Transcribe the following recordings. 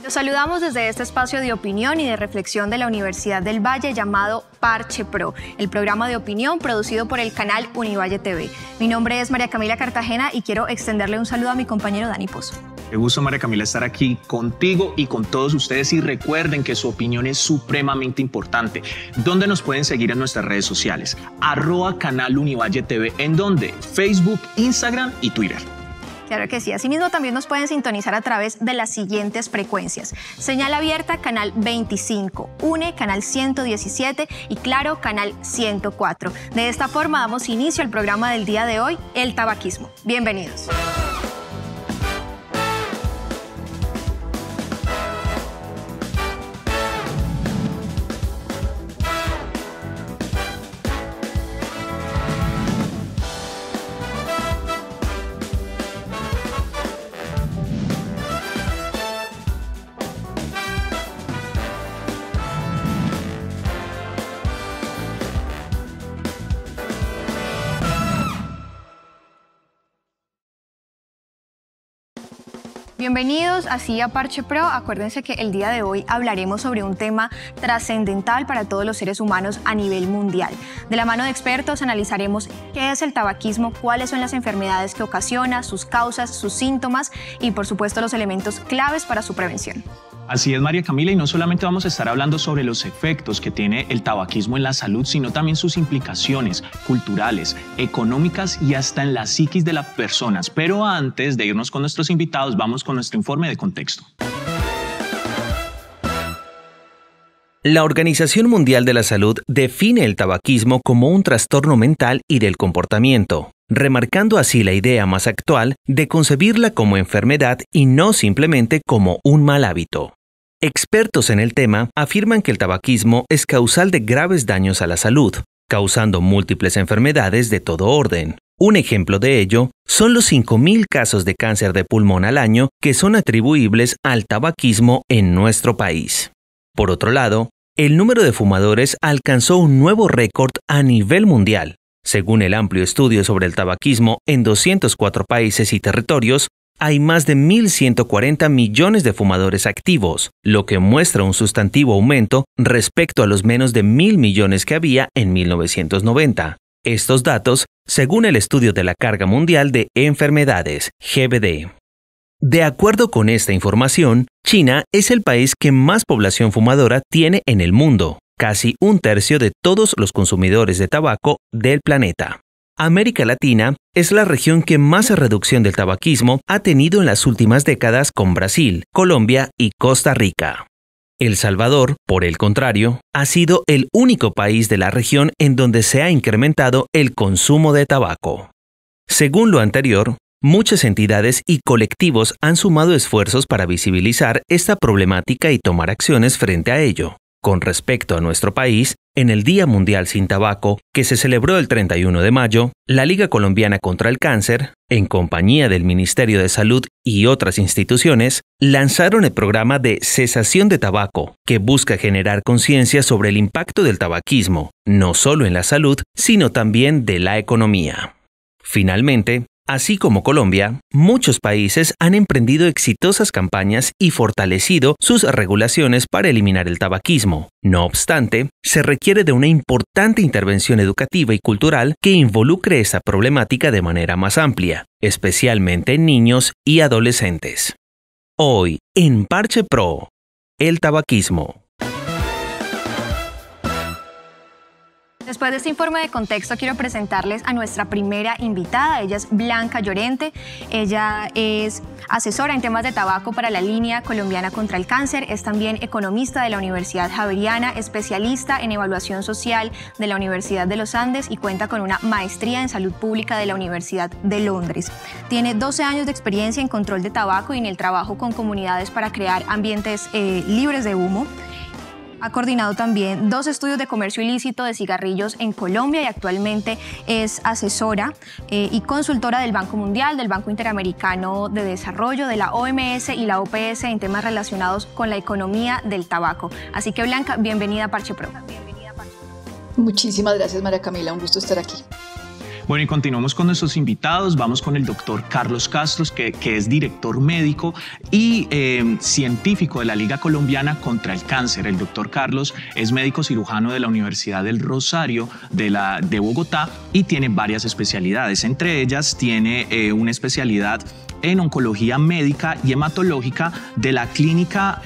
Los saludamos desde este espacio de opinión y de reflexión de la Universidad del Valle llamado Parche Pro, el programa de opinión producido por el canal Univalle TV. Mi nombre es María Camila Cartagena y quiero extenderle un saludo a mi compañero Dani Pozo. Qué gusto, María Camila, estar aquí contigo y con todos ustedes, y recuerden que su opinión es supremamente importante. ¿Dónde nos pueden seguir en nuestras redes sociales? @canal Univalle TV, ¿en dónde? Facebook, Instagram y Twitter. Claro que sí. Asimismo, también nos pueden sintonizar a través de las siguientes frecuencias: Señal Abierta, canal 25, UNE, canal 117 y Claro, canal 104. De esta forma damos inicio al programa del día de hoy, el tabaquismo. Bienvenidos. Bienvenidos así a Parche Pro. Acuérdense que el día de hoy hablaremos sobre un tema trascendental para todos los seres humanos a nivel mundial. De la mano de expertos analizaremos qué es el tabaquismo, cuáles son las enfermedades que ocasiona, sus causas, sus síntomas y por supuesto los elementos claves para su prevención. Así es, María Camila, y no solamente vamos a estar hablando sobre los efectos que tiene el tabaquismo en la salud, sino también sus implicaciones culturales, económicas y hasta en la psiquis de las personas. Pero antes de irnos con nuestros invitados, vamos con nuestro informe de contexto. La Organización Mundial de la Salud define el tabaquismo como un trastorno mental y del comportamiento, remarcando así la idea más actual de concebirla como enfermedad y no simplemente como un mal hábito. Expertos en el tema afirman que el tabaquismo es causal de graves daños a la salud, causando múltiples enfermedades de todo orden. Un ejemplo de ello son los 5.000 casos de cáncer de pulmón al año que son atribuibles al tabaquismo en nuestro país. Por otro lado, el número de fumadores alcanzó un nuevo récord a nivel mundial. Según el amplio estudio sobre el tabaquismo en 204 países y territorios, hay más de 1.140 millones de fumadores activos, lo que muestra un sustantivo aumento respecto a los menos de 1.000 millones que había en 1990. Estos datos, según el estudio de la carga mundial de enfermedades, GBD. De acuerdo con esta información, China es el país que más población fumadora tiene en el mundo, casi un tercio de todos los consumidores de tabaco del planeta. América Latina es la región que más reducción del tabaquismo ha tenido en las últimas décadas, con Brasil, Colombia y Costa Rica. El Salvador, por el contrario, ha sido el único país de la región en donde se ha incrementado el consumo de tabaco. Según lo anterior, muchas entidades y colectivos han sumado esfuerzos para visibilizar esta problemática y tomar acciones frente a ello. Con respecto a nuestro país, en el Día Mundial sin Tabaco, que se celebró el 31 de mayo, la Liga Colombiana contra el Cáncer, en compañía del Ministerio de Salud y otras instituciones, lanzaron el programa de cesación de tabaco, que busca generar conciencia sobre el impacto del tabaquismo, no solo en la salud, sino también de la economía. Finalmente, así como Colombia, muchos países han emprendido exitosas campañas y fortalecido sus regulaciones para eliminar el tabaquismo. No obstante, se requiere de una importante intervención educativa y cultural que involucre esta problemática de manera más amplia, especialmente en niños y adolescentes. Hoy, en Parche Pro, el tabaquismo. Después de este informe de contexto, quiero presentarles a nuestra primera invitada. Ella es Blanca Llorente. Ella es asesora en temas de tabaco para la Línea Colombiana contra el Cáncer. Es también economista de la Universidad Javeriana, especialista en evaluación social de la Universidad de los Andes y cuenta con una maestría en salud pública de la Universidad de Londres. Tiene 12 años de experiencia en control de tabaco y en el trabajo con comunidades para crear ambientes libres de humo. Ha coordinado también 2 estudios de comercio ilícito de cigarrillos en Colombia y actualmente es asesora y consultora del Banco Mundial, del Banco Interamericano de Desarrollo, de la OMS y la OPS en temas relacionados con la economía del tabaco. Así que, Blanca, bienvenida a Parche Pro. Muchísimas gracias, María Camila, un gusto estar aquí. Bueno, y continuamos con nuestros invitados. Vamos con el doctor Carlos Castro, que es director médico y científico de la Liga Colombiana contra el Cáncer. El doctor Carlos es médico cirujano de la Universidad del Rosario de Bogotá y tiene varias especialidades. Entre ellas tiene una especialidad en oncología médica y hematológica de la clínica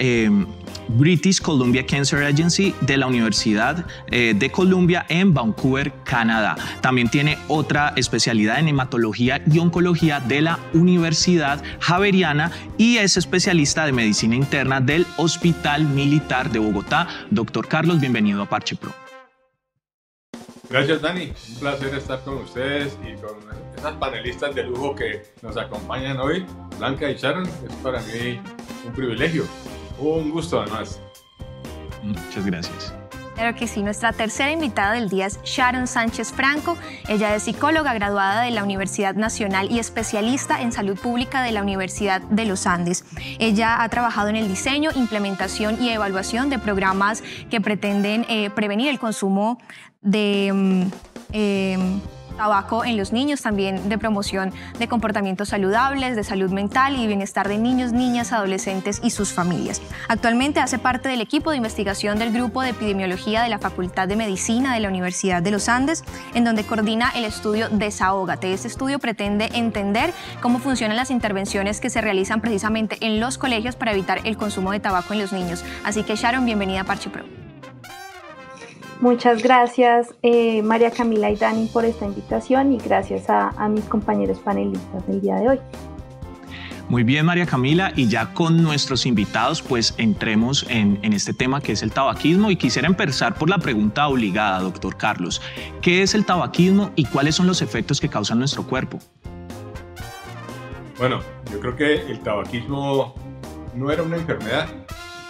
British Columbia Cancer Agency de la Universidad de Columbia en Vancouver, Canadá. También tiene otra especialidad en hematología y oncología de la Universidad Javeriana y es especialista de medicina interna del Hospital Militar de Bogotá. Doctor Carlos, bienvenido a Parche Pro. Gracias, Dani. Un placer estar con ustedes y con esas panelistas de lujo que nos acompañan hoy, Blanca y Sharon. Es para mí un privilegio. Un gusto, además. Muchas gracias. Claro que sí, nuestra tercera invitada del día es Sharon Sánchez Franco. Ella es psicóloga graduada de la Universidad Nacional y especialista en salud pública de la Universidad de los Andes. Ella ha trabajado en el diseño, implementación y evaluación de programas que pretenden prevenir el consumo de tabaco en los niños, también de promoción de comportamientos saludables, de salud mental y bienestar de niños, niñas, adolescentes y sus familias. Actualmente hace parte del equipo de investigación del Grupo de Epidemiología de la Facultad de Medicina de la Universidad de los Andes, en donde coordina el estudio Desahógate. Este estudio pretende entender cómo funcionan las intervenciones que se realizan precisamente en los colegios para evitar el consumo de tabaco en los niños. Así que Sharon, bienvenida a Parche Pro. Muchas gracias María Camila y Dani por esta invitación y gracias a mis compañeros panelistas del día de hoy. Muy bien, María Camila, y ya con nuestros invitados pues entremos en este tema que es el tabaquismo y quisiera empezar por la pregunta obligada, doctor Carlos. ¿Qué es el tabaquismo y cuáles son los efectos que causa en nuestro cuerpo? Bueno, yo creo que el tabaquismo no era una enfermedad,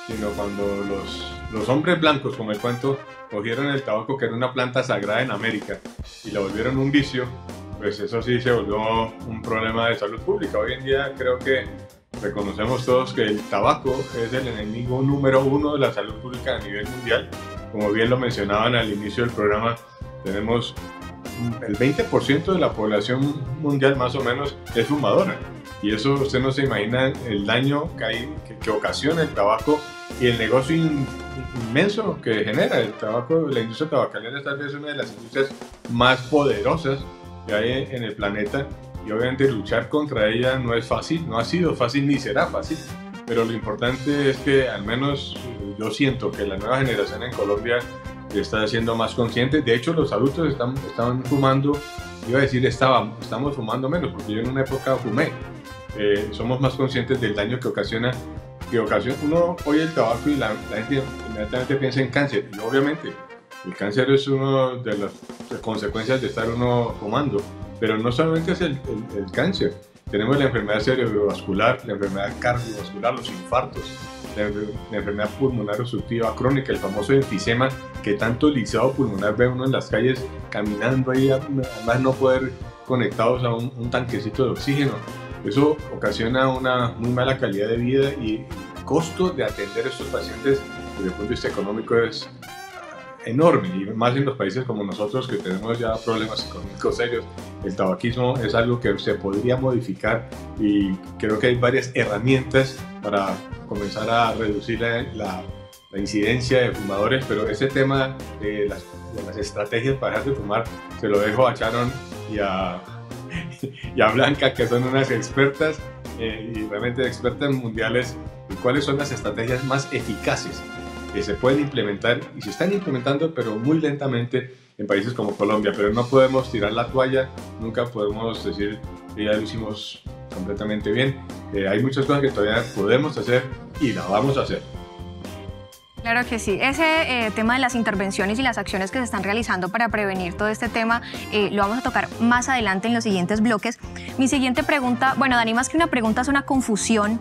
sino cuando los hombres blancos, como el cuento, cogieron el tabaco, que era una planta sagrada en América, y la volvieron un vicio, pues eso sí se volvió un problema de salud pública. Hoy en día creo que reconocemos todos que el tabaco es el enemigo número uno de la salud pública a nivel mundial. Como bien lo mencionaban al inicio del programa, tenemos el 20% de la población mundial más o menos es fumadora, y eso usted no se imagina el daño que ocasiona el tabaco y el negocio inmenso que genera el tabaco. La industria tabacalera es tal vez una de las industrias más poderosas que hay en el planeta, y obviamente luchar contra ella no es fácil, no ha sido fácil ni será fácil, pero lo importante es que al menos yo siento que la nueva generación en Colombia está siendo más consciente. De hecho, los adultos están fumando, iba a decir estamos fumando menos, porque yo en una época fumé. Somos más conscientes del daño que ocasiona. Uno oye el tabaco y la gente inmediatamente piensa en cáncer, y obviamente el cáncer es una de las consecuencias de estar uno fumando, pero no solamente es el cáncer. Tenemos la enfermedad cerebrovascular, la enfermedad cardiovascular, los infartos, la enfermedad pulmonar obstructiva crónica, el famoso enfisema, que tanto lisado pulmonar ve uno en las calles caminando ahí, además no poder conectados a un tanquecito de oxígeno. Eso ocasiona una muy mala calidad de vida, y el costo de atender a estos pacientes desde el punto de vista económico es enorme, y más en los países como nosotros, que tenemos ya problemas económicos serios. El tabaquismo es algo que se podría modificar, y creo que hay varias herramientas para comenzar a reducir la incidencia de fumadores, pero ese tema de las estrategias para dejar de fumar se lo dejo a Sharon y a Blanca, que son unas expertas y realmente expertas mundiales, y cuáles son las estrategias más eficaces que se pueden implementar y se están implementando, pero muy lentamente en países como Colombia. Pero no podemos tirar la toalla, nunca podemos decir que ya lo hicimos completamente bien. Hay muchas cosas que todavía podemos hacer y la vamos a hacer. Claro que sí. Ese tema de las intervenciones y las acciones que se están realizando para prevenir todo este tema lo vamos a tocar más adelante en los siguientes bloques. Mi siguiente pregunta, bueno, Dani, más que una pregunta es una confusión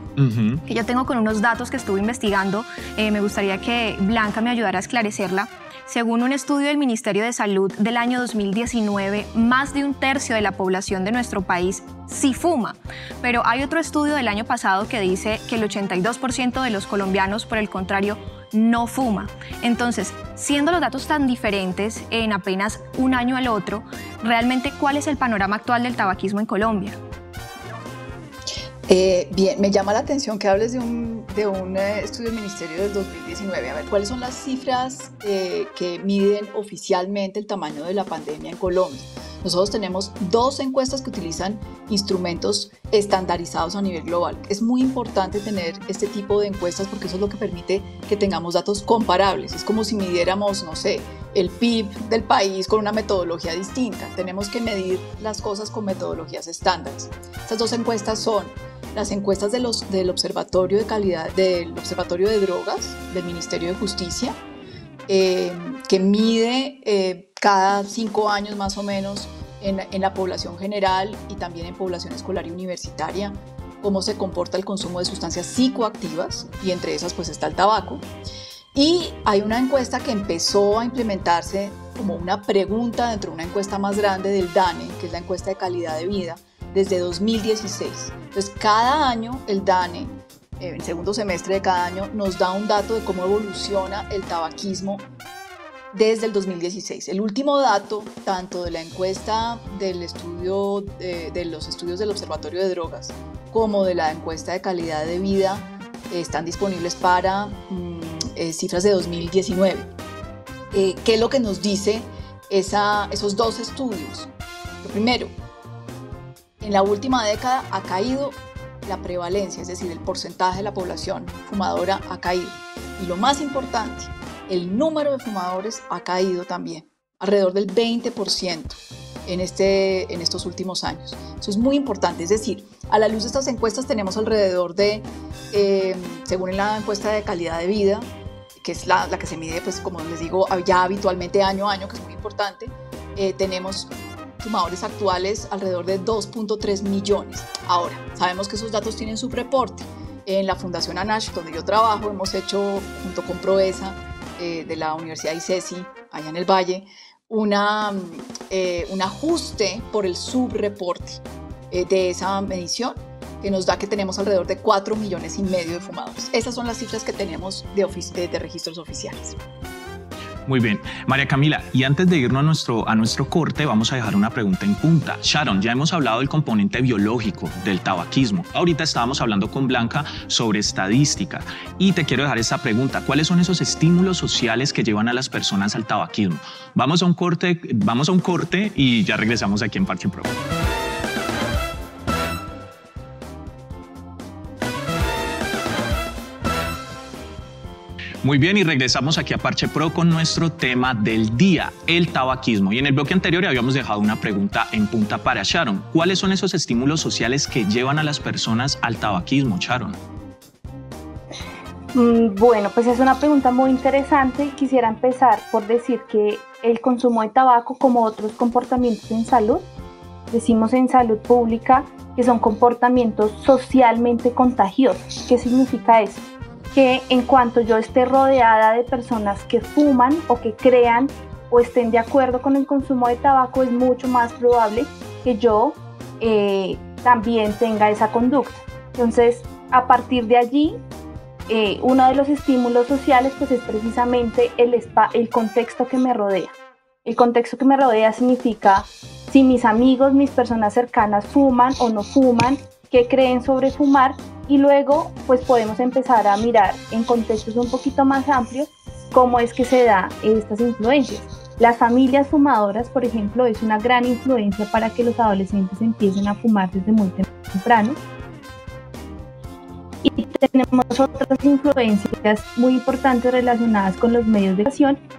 que yo tengo con unos datos que estuve investigando. Me gustaría que Blanca me ayudara a esclarecerla. Según un estudio del Ministerio de Salud del año 2019, más de un tercio de la población de nuestro país sí fuma, pero hay otro estudio del año pasado que dice que el 82% de los colombianos, por el contrario, no fuma. Entonces, siendo los datos tan diferentes en apenas un año al otro, realmente, ¿cuál es el panorama actual del tabaquismo en Colombia? Bien, me llama la atención que hables de un estudio del Ministerio del 2019. A ver, ¿cuáles son las cifras que miden oficialmente el tamaño de la pandemia en Colombia? Nosotros tenemos 2 encuestas que utilizan instrumentos estandarizados a nivel global. Es muy importante tener este tipo de encuestas porque eso es lo que permite que tengamos datos comparables. Es como si midiéramos, no sé, el PIB del país con una metodología distinta. Tenemos que medir las cosas con metodologías estándares. Estas 2 encuestas son las encuestas del Observatorio de Calidad, del Observatorio de Drogas del Ministerio de Justicia, que mide cada 5 años más o menos en la población general y también en población escolar y universitaria cómo se comporta el consumo de sustancias psicoactivas, y entre esas pues está el tabaco. Y hay una encuesta que empezó a implementarse como una pregunta dentro de una encuesta más grande del DANE, que es la encuesta de calidad de vida, desde 2016. Entonces, cada año el DANE, el segundo semestre de cada año, nos da un dato de cómo evoluciona el tabaquismo desde el 2016. El último dato, tanto de la encuesta del estudio, de los estudios del Observatorio de Drogas, como de la encuesta de calidad de vida, están disponibles para cifras de 2019. ¿Qué es lo que nos dice esos 2 estudios? Lo primero, en la última década ha caído la prevalencia, es decir, el porcentaje de la población fumadora ha caído. Y lo más importante, el número de fumadores ha caído también, alrededor del 20% en estos últimos años. Eso es muy importante, es decir, a la luz de estas encuestas tenemos alrededor de, según la encuesta de calidad de vida, que es la que se mide, pues como les digo, ya habitualmente año a año, que es muy importante, tenemos fumadores actuales alrededor de 2.3 millones. Ahora, sabemos que esos datos tienen su reporte. En la Fundación ANASH, donde yo trabajo, hemos hecho, junto con Proesa, de la Universidad ICESI, allá en el Valle, un ajuste por el subreporte de esa medición, que nos da que tenemos alrededor de 4,5 millones de fumadores. Esas son las cifras que tenemos de registros oficiales. Muy bien, María Camila, y antes de irnos a nuestro corte, vamos a dejar una pregunta en punta. Sharon, ya hemos hablado del componente biológico del tabaquismo. Ahorita estábamos hablando con Blanca sobre estadística y te quiero dejar esta pregunta. ¿Cuáles son esos estímulos sociales que llevan a las personas al tabaquismo? Vamos a un corte y ya regresamos aquí en Parche Pro. Muy bien, y regresamos aquí a Parche Pro con nuestro tema del día, el tabaquismo. Y en el bloque anterior habíamos dejado una pregunta en punta para Sharon. ¿Cuáles son esos estímulos sociales que llevan a las personas al tabaquismo, Sharon? Bueno, pues es una pregunta muy interesante. Quisiera empezar por decir que el consumo de tabaco, como otros comportamientos en salud, decimos en salud pública que son comportamientos socialmente contagiosos. ¿Qué significa eso? Que en cuanto yo esté rodeada de personas que fuman o que crean o estén de acuerdo con el consumo de tabaco, es mucho más probable que yo también tenga esa conducta. Entonces, a partir de allí, uno de los estímulos sociales pues, es precisamente el contexto que me rodea. El contexto que me rodea significa si mis amigos, mis personas cercanas fuman o no fuman, qué creen sobre fumar, y luego pues podemos empezar a mirar en contextos un poquito más amplios cómo es que se da estas influencias. Las familias fumadoras, por ejemplo, es una gran influencia para que los adolescentes empiecen a fumar desde muy temprano. Y tenemos otras influencias muy importantes relacionadas con los medios de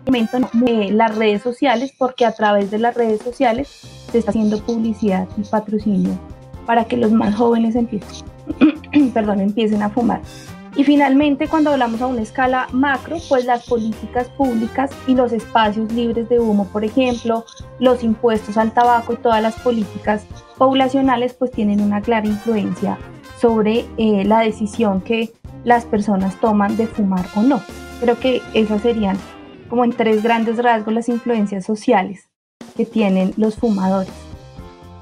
comunicación, las redes sociales, porque a través de las redes sociales se está haciendo publicidad y patrocinio para que los más jóvenes empiecen a fumar. Y finalmente, cuando hablamos a una escala macro, pues las políticas públicas y los espacios libres de humo, por ejemplo, los impuestos al tabaco y todas las políticas poblacionales, pues tienen una clara influencia sobre la decisión que las personas toman de fumar o no. Creo que esas serían, como en 3 grandes rasgos, las influencias sociales que tienen los fumadores.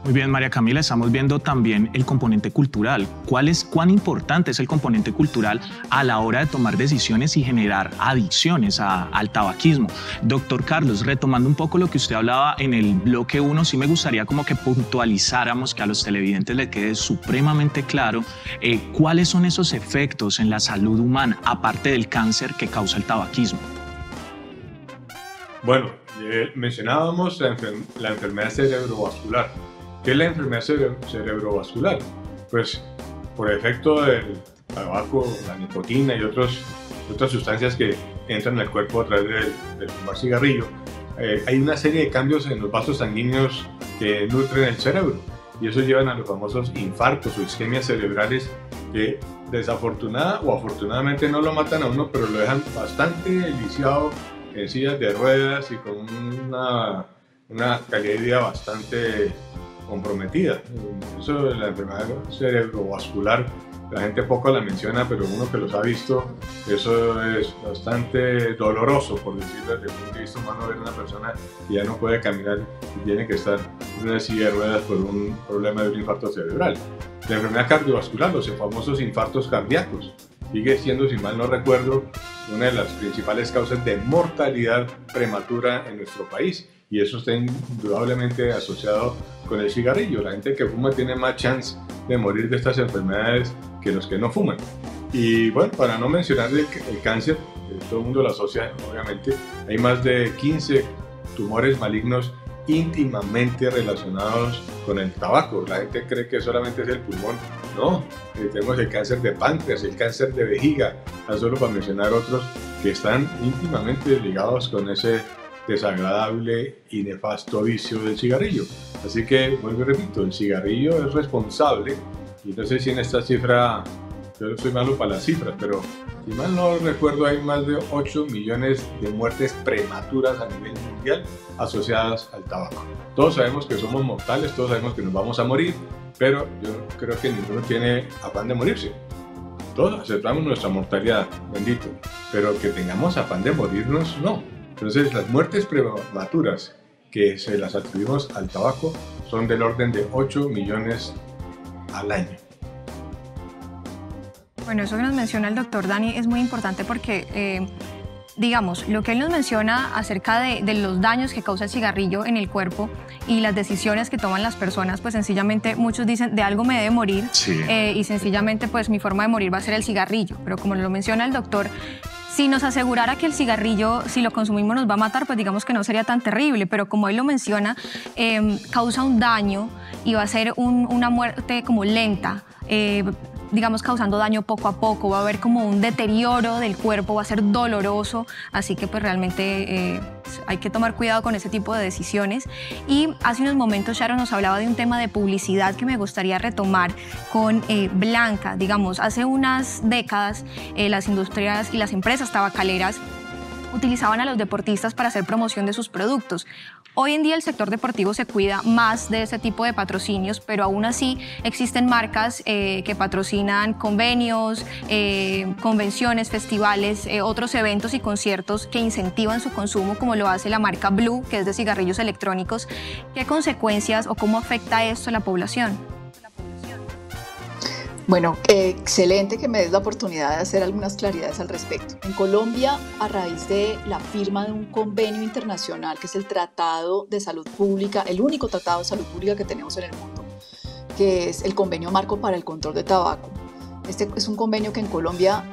Muy bien, María Camila, estamos viendo también el componente cultural. ¿Cuán importante es el componente cultural a la hora de tomar decisiones y generar adicciones al tabaquismo? Doctor Carlos, retomando un poco lo que usted hablaba en el bloque 1, sí me gustaría como que puntualizáramos, que a los televidentes les quede supremamente claro cuáles son esos efectos en la salud humana, aparte del cáncer que causa el tabaquismo. Bueno, mencionábamos la enfermedad cerebrovascular. ¿Qué es la enfermedad cerebrovascular? Pues por efecto del tabaco, la nicotina y otras sustancias que entran en el cuerpo a través del fumar cigarrillo, hay una serie de cambios en los vasos sanguíneos que nutren el cerebro, y eso llevan a los famosos infartos o isquemias cerebrales que desafortunada o afortunadamente no lo matan a uno, pero lo dejan bastante lisiado en sillas de ruedas y con una calidad de vida bastante comprometida. Eso de la enfermedad cerebrovascular, la gente poco la menciona, pero uno que los ha visto, eso es bastante doloroso, por decirlo desde el punto de vista humano, ver a una persona que ya no puede caminar y tiene que estar en una silla de ruedas por un problema de un infarto cerebral. La enfermedad cardiovascular, los famosos infartos cardíacos, sigue siendo, si mal no recuerdo, una de las principales causas de mortalidad prematura en nuestro país, y eso está indudablemente asociado con el cigarrillo. La gente que fuma tiene más chance de morir de estas enfermedades que los que no fuman. Y bueno, para no mencionar el cáncer, todo el mundo lo asocia, obviamente, hay más de 15 tumores malignos íntimamente relacionados con el tabaco. La gente cree que solamente es el pulmón. No, tenemos el cáncer de páncreas, el cáncer de vejiga, tan solo para mencionar otros que están íntimamente ligados con ese desagradable y nefasto vicio del cigarrillo. Así que, vuelvo y repito, el cigarrillo es responsable, y no sé si en esta cifra, yo soy malo para las cifras, pero si mal no recuerdo, hay más de 8 millones de muertes prematuras a nivel mundial asociadas al tabaco. Todos sabemos que somos mortales, todos sabemos que nos vamos a morir, pero yo creo que ninguno tiene afán de morirse. Todos aceptamos nuestra mortalidad, bendito, pero que tengamos afán de morirnos, no. Entonces, las muertes prematuras que se las atribuimos al tabaco son del orden de 8 millones al año. Bueno, eso que nos menciona el doctor Dani es muy importante porque, digamos, lo que él nos menciona acerca de los daños que causa el cigarrillo en el cuerpo y las decisiones que toman las personas, pues sencillamente muchos dicen, de algo me debe morir, sí. Y sencillamente pues mi forma de morir va a ser el cigarrillo. Pero como lo menciona el doctor, si nos asegurara que el cigarrillo, si lo consumimos, nos va a matar, pues digamos que no sería tan terrible, pero como él lo menciona, causa un daño y va a ser una muerte como lenta, digamos causando daño poco a poco, va a haber como un deterioro del cuerpo, va a ser doloroso, así que pues realmente hay que tomar cuidado con ese tipo de decisiones. Y hace unos momentos Sharon nos hablaba de un tema de publicidad que me gustaría retomar con Blanca. Digamos, hace unas décadas las industrias y las empresas tabacaleras utilizaban a los deportistas para hacer promoción de sus productos. Hoy en día el sector deportivo se cuida más de ese tipo de patrocinios, pero aún así existen marcas que patrocinan convenios, convenciones, festivales, otros eventos y conciertos que incentivan su consumo, como lo hace la marca Blue, que es de cigarrillos electrónicos. ¿Qué consecuencias o cómo afecta esto a la población? Bueno, excelente que me des la oportunidad de hacer algunas claridades al respecto. En Colombia, a raíz de la firma de un convenio internacional, que es el Tratado de Salud Pública, el único tratado de salud pública que tenemos en el mundo, que es el Convenio Marco para el Control de Tabaco. Este es un convenio que en Colombia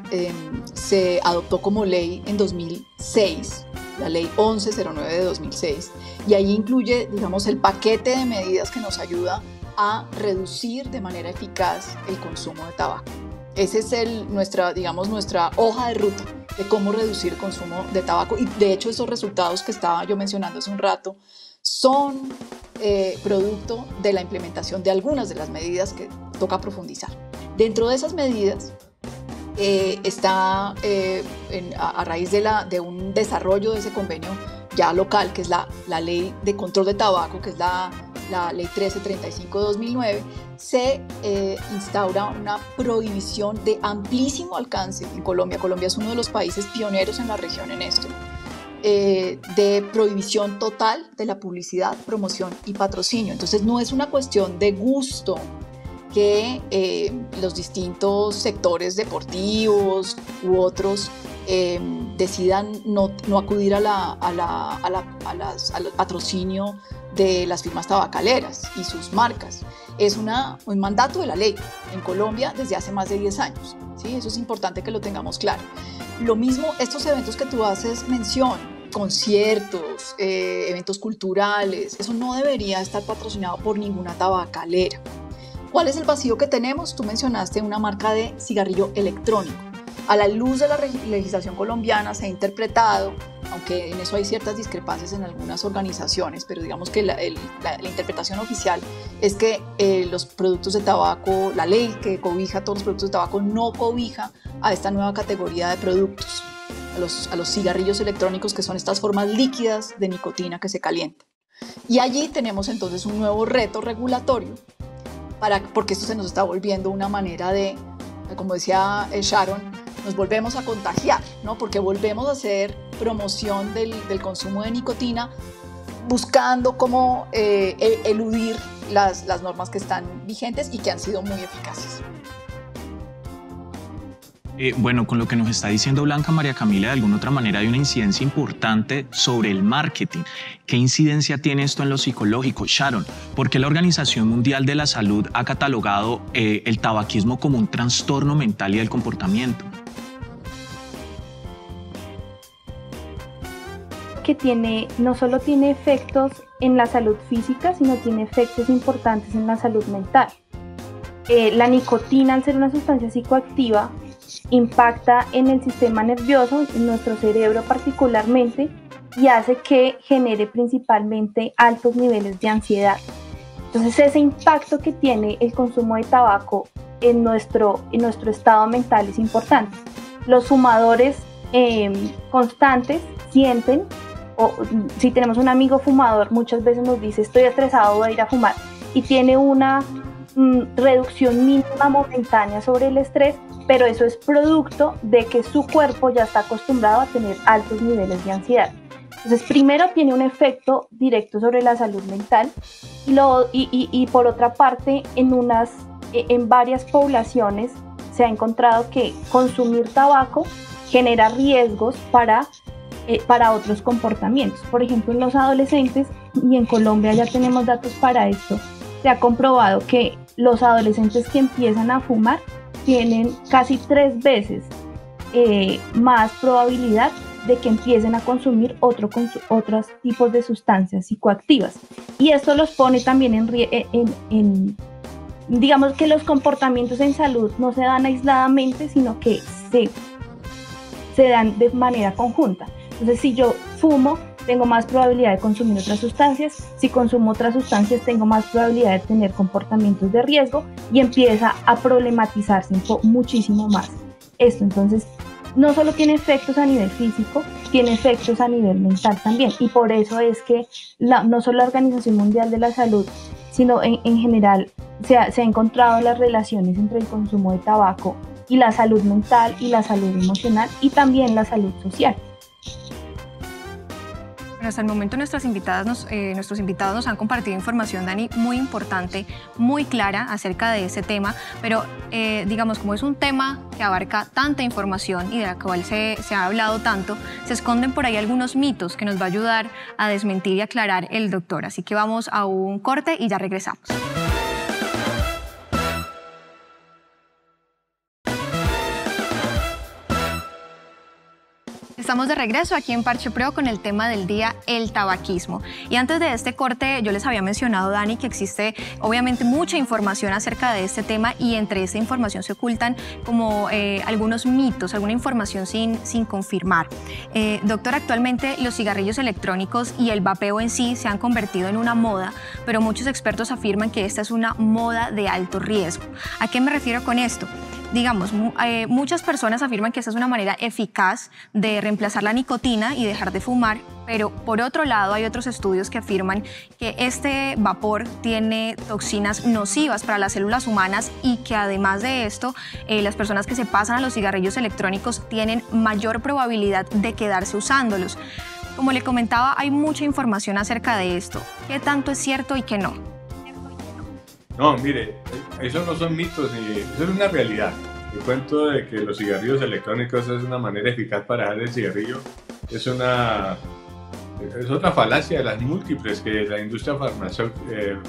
se adoptó como ley en 2006, la ley 1109 de 2006, y ahí incluye, digamos, el paquete de medidas que nos ayuda a reducir de manera eficaz el consumo de tabaco. Esa es nuestra hoja de ruta de cómo reducir el consumo de tabaco, y de hecho esos resultados que estaba yo mencionando hace un rato son producto de la implementación de algunas de las medidas que toca profundizar. Dentro de esas medidas está a raíz de un desarrollo de ese convenio ya local, que es la ley de control de tabaco, que es la ley 1335 de 2009, se instaura una prohibición de amplísimo alcance en Colombia. Colombia es uno de los países pioneros en la región en esto, de prohibición total de la publicidad, promoción y patrocinio. Entonces no es una cuestión de gusto que los distintos sectores deportivos u otros decidan no acudir al patrocinio de las firmas tabacaleras y sus marcas. Es un mandato de la ley en Colombia desde hace más de 10 años, ¿sí? Eso es importante que lo tengamos claro. Lo mismo, estos eventos que tú haces mención, conciertos, eventos culturales, eso no debería estar patrocinado por ninguna tabacalera. ¿Cuál es el vacío que tenemos? Tú mencionaste una marca de cigarrillo electrónico. A la luz de la legislación colombiana se ha interpretado, aunque en eso hay ciertas discrepancias en algunas organizaciones, pero digamos que la interpretación oficial es que los productos de tabaco, la ley que cobija todos los productos de tabaco no cobija a esta nueva categoría de productos, a los cigarrillos electrónicos, que son estas formas líquidas de nicotina que se calientan. Y allí tenemos entonces un nuevo reto regulatorio, porque esto se nos está volviendo una manera de, como decía Sharon, nos volvemos a contagiar, ¿no? Porque volvemos a hacer promoción del consumo de nicotina buscando cómo eludir las normas que están vigentes y que han sido muy eficaces. Bueno, con lo que nos está diciendo Blanca María Camila, de alguna otra manera hay una incidencia importante sobre el marketing. ¿Qué incidencia tiene esto en lo psicológico? Sharon, ¿por qué la Organización Mundial de la Salud ha catalogado el tabaquismo como un trastorno mental y del comportamiento? Que no solo tiene efectos en la salud física, sino tiene efectos importantes en la salud mental. La nicotina, al ser una sustancia psicoactiva, impacta en el sistema nervioso, en nuestro cerebro particularmente, y hace que genere principalmente altos niveles de ansiedad. Entonces, ese impacto que tiene el consumo de tabaco en nuestro estado mental es importante. Los fumadores constantes sienten, o si tenemos un amigo fumador, muchas veces nos dice: estoy estresado, voy a ir a fumar, y tiene una reducción mínima momentánea sobre el estrés, pero eso es producto de que su cuerpo ya está acostumbrado a tener altos niveles de ansiedad. Entonces, primero tiene un efecto directo sobre la salud mental, y por otra parte, en varias poblaciones se ha encontrado que consumir tabaco genera riesgos para otros comportamientos. Por ejemplo, en los adolescentes, y en Colombia ya tenemos datos para esto, se ha comprobado que los adolescentes que empiezan a fumar tienen casi 3 veces más probabilidad de que empiecen a consumir otros tipos de sustancias psicoactivas. Y esto los pone también digamos que los comportamientos en salud no se dan aisladamente, sino que se dan de manera conjunta. Entonces, si yo fumo, tengo más probabilidad de consumir otras sustancias. Si consumo otras sustancias, tengo más probabilidad de tener comportamientos de riesgo, y empieza a problematizarse muchísimo más esto. Entonces, no solo tiene efectos a nivel físico, tiene efectos a nivel mental también. Y por eso es que no solo la Organización Mundial de la Salud, sino en general se ha encontrado las relaciones entre el consumo de tabaco y la salud mental y la salud emocional, y también la salud social. Bueno, hasta el momento nuestros invitados nos han compartido información, Dani, muy importante, muy clara acerca de ese tema, pero digamos, como es un tema que abarca tanta información y de la cual se ha hablado tanto, se esconden por ahí algunos mitos que nos va a ayudar a desmentir y aclarar el doctor. Así que vamos a un corte y ya regresamos. Estamos de regreso aquí en Parche Pro con el tema del día, el tabaquismo. Y antes de este corte yo les había mencionado, Dani, que existe obviamente mucha información acerca de este tema, y entre esta información se ocultan como algunos mitos, alguna información sin confirmar. Doctor, actualmente los cigarrillos electrónicos y el vapeo en sí se han convertido en una moda, pero muchos expertos afirman que esta es una moda de alto riesgo. ¿A qué me refiero con esto? Digamos, muchas personas afirman que esta es una manera eficaz de reemplazar la nicotina y dejar de fumar, pero por otro lado hay otros estudios que afirman que este vapor tiene toxinas nocivas para las células humanas, y que además de esto, las personas que se pasan a los cigarrillos electrónicos tienen mayor probabilidad de quedarse usándolos. Como le comentaba, hay mucha información acerca de esto. ¿Qué tanto es cierto y qué no? No, mire, eso no son mitos, eso es una realidad. El cuento de que los cigarrillos electrónicos es una manera eficaz para dejar el cigarrillo es otra falacia de las múltiples que la industria farmacéutica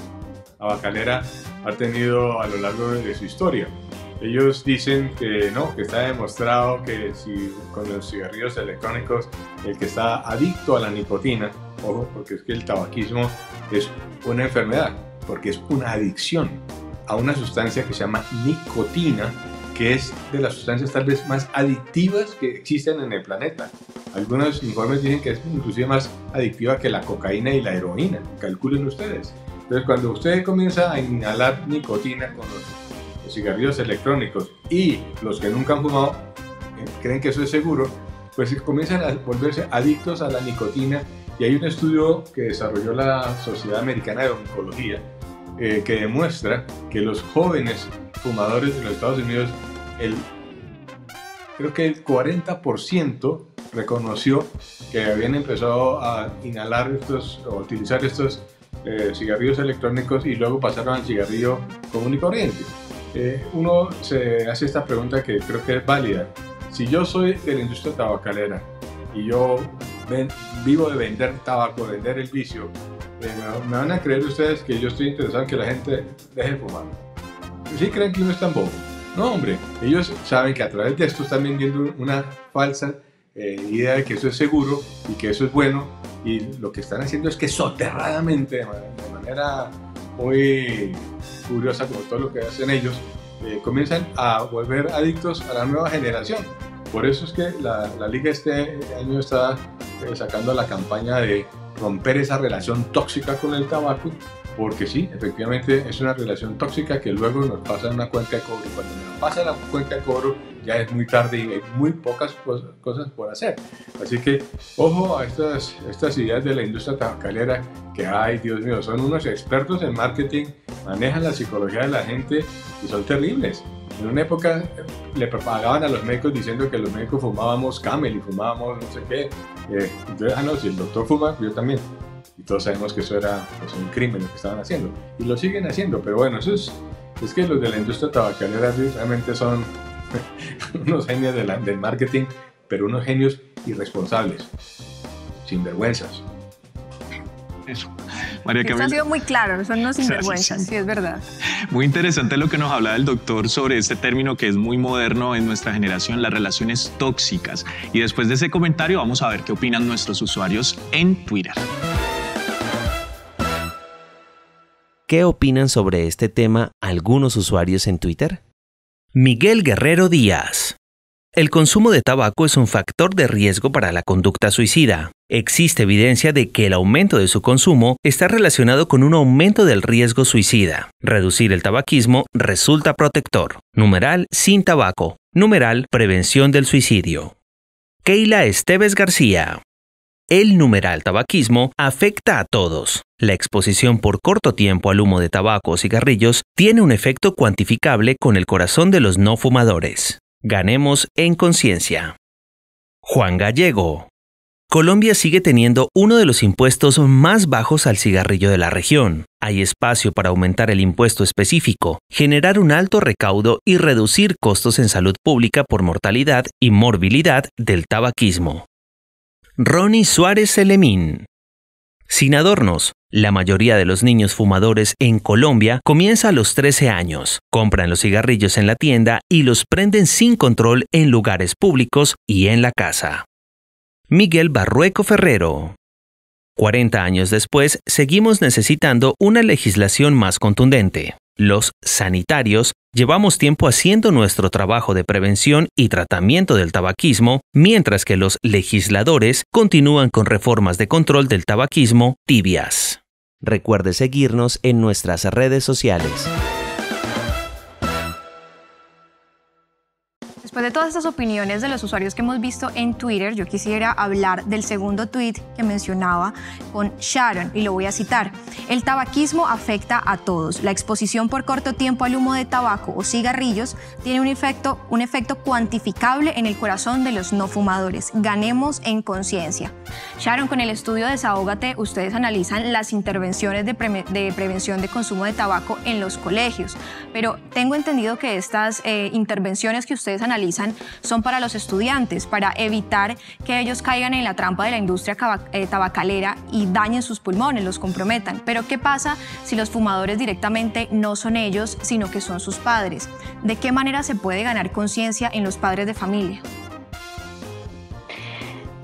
tabacalera ha tenido a lo largo de su historia. Ellos dicen que no, que está demostrado que si con los cigarrillos electrónicos el que está adicto a la nicotina, ojo, porque es que el tabaquismo es una enfermedad, porque es una adicción a una sustancia que se llama nicotina, que es de las sustancias tal vez más adictivas que existen en el planeta. Algunos informes dicen que es inclusive más adictiva que la cocaína y la heroína, calculen ustedes. Entonces cuando usted comienza a inhalar nicotina con los cigarrillos electrónicos y los que nunca han fumado creen que eso es seguro, pues comienzan a volverse adictos a la nicotina. Y hay un estudio que desarrolló la Sociedad Americana de Oncología que demuestra que los jóvenes fumadores de los Estados Unidos, creo que el 40% reconoció que habían empezado a inhalar o utilizar estos cigarrillos electrónicos y luego pasaron al cigarrillo común y corriente. Uno se hace esta pregunta que creo que es válida. Si yo soy de la industria tabacalera y yo vivo de vender tabaco, vender el vicio, ¿me van a creer ustedes que yo estoy interesado en que la gente deje de fumar? ¿Sí creen que uno es tan bobo? No, hombre, ellos saben que a través de esto están vendiendo una falsa idea de que eso es seguro y que eso es bueno, y lo que están haciendo es que soterradamente, de manera muy curiosa, como todo lo que hacen ellos, comienzan a volver adictos a la nueva generación. Por eso es que la Liga este año está sacando la campaña de romper esa relación tóxica con el tabaco, porque sí, efectivamente es una relación tóxica que luego nos pasa una cuenta de cobro, y cuando nos pasa la cuenta de cobro ya es muy tarde y hay muy pocas cosas por hacer. Así que ojo a estas ideas de la industria tabacalera que, ay Dios mío, son unos expertos en marketing, manejan la psicología de la gente y son terribles. En una época le propagaban a los médicos diciendo que los médicos fumábamos Camel y fumábamos no sé qué. Entonces, no, si el doctor fuma, yo también. Y todos sabemos que eso era pues, un crimen lo que estaban haciendo. Y lo siguen haciendo, pero bueno, eso es que los de la industria tabacalera realmente son unos genios del marketing, pero unos genios irresponsables, sinvergüenzas. Eso. María Camila. Esto ha sido muy claro, son unos sinvergüenzas, sí, es verdad. Muy interesante lo que nos hablaba el doctor sobre este término que es muy moderno en nuestra generación, las relaciones tóxicas. Y después de ese comentario vamos a ver qué opinan nuestros usuarios en Twitter. ¿Qué opinan sobre este tema algunos usuarios en Twitter? Miguel Guerrero Díaz. El consumo de tabaco es un factor de riesgo para la conducta suicida. Existe evidencia de que el aumento de su consumo está relacionado con un aumento del riesgo suicida. Reducir el tabaquismo resulta protector. Numeral sin tabaco. Numeral prevención del suicidio. Keila Esteves García. El numeral tabaquismo afecta a todos. La exposición por corto tiempo al humo de tabaco o cigarrillos tiene un efecto cuantificable con el corazón de los no fumadores. Ganemos en conciencia. Juan Gallego. Colombia sigue teniendo uno de los impuestos más bajos al cigarrillo de la región. Hay espacio para aumentar el impuesto específico, generar un alto recaudo y reducir costos en salud pública por mortalidad y morbilidad del tabaquismo. Ronnie Suárez Selemín. Sin adornos, la mayoría de los niños fumadores en Colombia comienza a los 13 años, compran los cigarrillos en la tienda y los prenden sin control en lugares públicos y en la casa. Miguel Barrueco Ferrero. 40 años después, seguimos necesitando una legislación más contundente. Los sanitarios llevamos tiempo haciendo nuestro trabajo de prevención y tratamiento del tabaquismo, mientras que los legisladores continúan con reformas de control del tabaquismo tibias. Recuerde seguirnos en nuestras redes sociales. Después de todas estas opiniones de los usuarios que hemos visto en Twitter, yo quisiera hablar del segundo tweet que mencionaba con Sharon, y lo voy a citar. El tabaquismo afecta a todos. La exposición por corto tiempo al humo de tabaco o cigarrillos tiene un efecto cuantificable en el corazón de los no fumadores. Ganemos en conciencia. Sharon, con el estudio Desahógate, ustedes analizan las intervenciones de prevención de consumo de tabaco en los colegios, pero tengo entendido que estas intervenciones que ustedes analizan son para los estudiantes, para evitar que ellos caigan en la trampa de la industria tabacalera y dañen sus pulmones, los comprometan. Pero ¿qué pasa si los fumadores directamente no son ellos, sino que son sus padres? ¿De qué manera se puede ganar conciencia en los padres de familia?